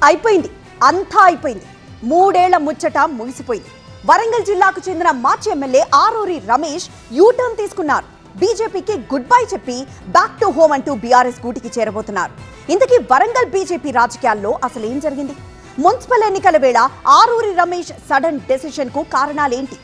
అయిపోయింది, అంతా అయిపోయింది. 3 ఏళ్ల ముచ్చట ముగిసిపోయింది. వరంగల్ జిల్లాకు చెందిన మాజీ ఎమ్మెల్యే ఆరూరి రమేష్ యూటర్న్ తీసుకున్నారు. బీజేపీకి గుడ్ బై చెప్పి బ్యాక్ టు హోమ్ అంటూ బీఆర్ఎస్ గూటికి చేరబోతున్నారు. ఇంతకీ వరంగల్ బీజేపీ రాజకీయాల్లో అసలు ఏం జరిగింది? మున్సిపల్ ఎన్నికల వేళ ఆరూరి రమేష్ సడన్ డెసిషన్ కు కారణాలేంటి?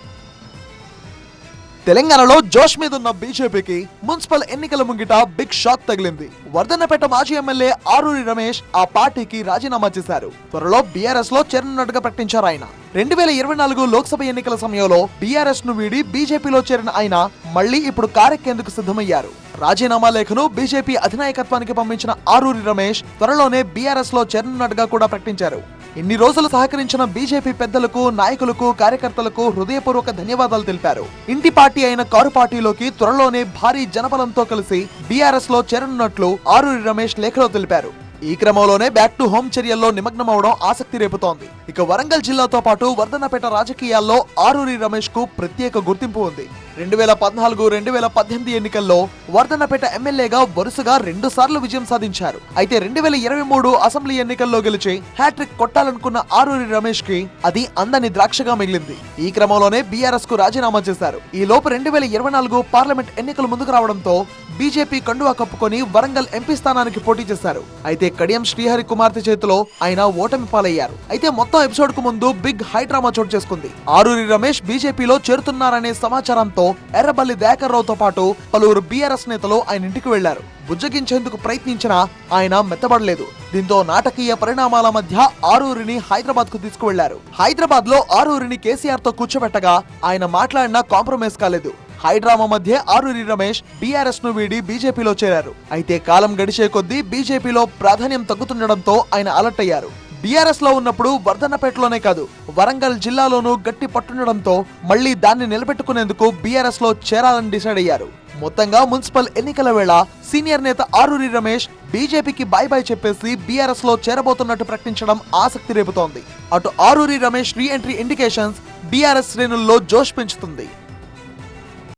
తెలంగాణలో జోష్ మీద ఉన్న బీజేపీకి మున్సిపల్ ఎన్నికల ముంగిట బిగ్ షాక్ తగిలింది. వర్ధన్నపేట మాజీ ఎమ్మెల్యే ఆరూరి రమేష్ ఆ పార్టీకి రాజీనామా చేశారు. త్వరలో బీఆర్ఎస్ లో చేరనున్నట్టుగా ప్రకటించారు ఆయన. 2024 లోక్సభ ఎన్నికల సమయంలో బీఆర్ఎస్ ను వీడి బీజేపీలో చేరిన ఆయన మళ్లీ ఇప్పుడు కారెక్కేందుకు సిద్ధమయ్యారు. రాజీనామా లేఖను బీజేపీ అధినాయకత్వానికి పంపించిన ఆరూరి రమేష్ త్వరలోనే బీఆర్ఎస్ లో చేరనున్నట్టుగా కూడా ప్రకటించారు. ఇన్ని రోజులు సహకరించిన బీజేపీ పెద్దలకు, నాయకులకు, కార్యకర్తలకు హృదయపూర్వక ధన్యవాదాలు తెలిపారు. ఇంటి పార్టీ అయిన కారు పార్టీలోకి త్వరలోనే భారీ జనబలంతో కలిసి బీఆర్ఎస్ లో చేరనున్నట్లు ఆరూరి రమేష్ లేఖలో తెలిపారు. ఈ క్రమంలోనే బ్యాక్ టు హోమ్ చర్యల్లో నిమగ్నమవడం ఆసక్తి రేపుతోంది. ఇక వరంగల్ జిల్లాతో పాటు వర్ధన్నపేట రాజకీయాల్లో ఆరూరి రమేష్ కు ప్రత్యేక గుర్తింపు ఉంది. 2014, 2018 ఎన్నికల్లో వర్ధన్నపేట ఎమ్మెల్యేగా వరుసగా 2 సార్లు విజయం సాధించారు. అయితే 2023 అసెంబ్లీ ఎన్నికల్లో గెలిచి హ్యాట్రిక్ కొట్టాలనుకున్న ఆరూరి రమేష్ కి అది అందని ద్రాక్షగా మిగిలింది. ఈ క్రమంలోనే బీఆర్ఎస్ కు రాజీనామా చేశారు. ఈ లోపు 2024 పార్లమెంట్ ఎన్నికలు ముందుకు రావడంతో బీజేపీ కండువా కప్పుకొని వరంగల్ ఎంపీ స్థానానికి పోటీ చేశారు. అయితే కడియం శ్రీహరి కుమార్తె చేతిలో ఆయన ఓటమి పాలయ్యారు. అయితే మొత్తం ఎపిసోడ్ కు ముందు బిగ్ హై డ్రామా చోటు చేసుకుంది. ఆరూరి రమేష్ బీజేపీలో చేరుతున్నారనే సమాచారంతో ఎర్రబల్లి దయాకర్ రావుతో పాటు పలువురు బీఆర్ఎస్ నేతలు ఆయన ఇంటికి వెళ్లారు. బుజ్జగించేందుకు ప్రయత్నించినా ఆయన మెత్తబడలేదు. దీంతో నాటకీయ పరిణామాల మధ్య ఆరూరిని హైదరాబాద్ కు తీసుకువెళ్లారు. హైదరాబాద్ లో ఆరూరిని కేసీఆర్ తో కూర్చోబెట్టగా ఆయన మాట్లాడినా కాంప్రమైజ్ కాలేదు. హైడ్రామా మధ్య ఆరూరి రమేష్ బీఆర్ఎస్ ను వీడి బీజేపీలో చేరారు. అయితే కాలం గడిచే కొద్దీ బీజేపీలో ప్రాధాన్యం తగ్గుతుండడంతో ఆయన అలర్ట్ అయ్యారు. బీఆర్ఎస్ లో ఉన్నప్పుడు వర్ధన్నపేటలోనే కాదు వరంగల్ జిల్లాలోనూ గట్టి పట్టుండడంతో మళ్లీ దాన్ని నిలబెట్టుకునేందుకు బీఆర్ఎస్ లో చేరాలని డిసైడ్ అయ్యారు. మొత్తంగా మున్సిపల్ ఎన్నికల వేళ సీనియర్ నేత ఆరూరి రమేష్ బీజేపీకి బై బై చెప్పేసి బీఆర్ఎస్ లో చేరబోతున్నట్టు ప్రకటించడం ఆసక్తి రేపుతోంది. అటు Aroori Ramesh re entry indications BRS శ్రేణుల్లో జోష్ పెంచుతుంది.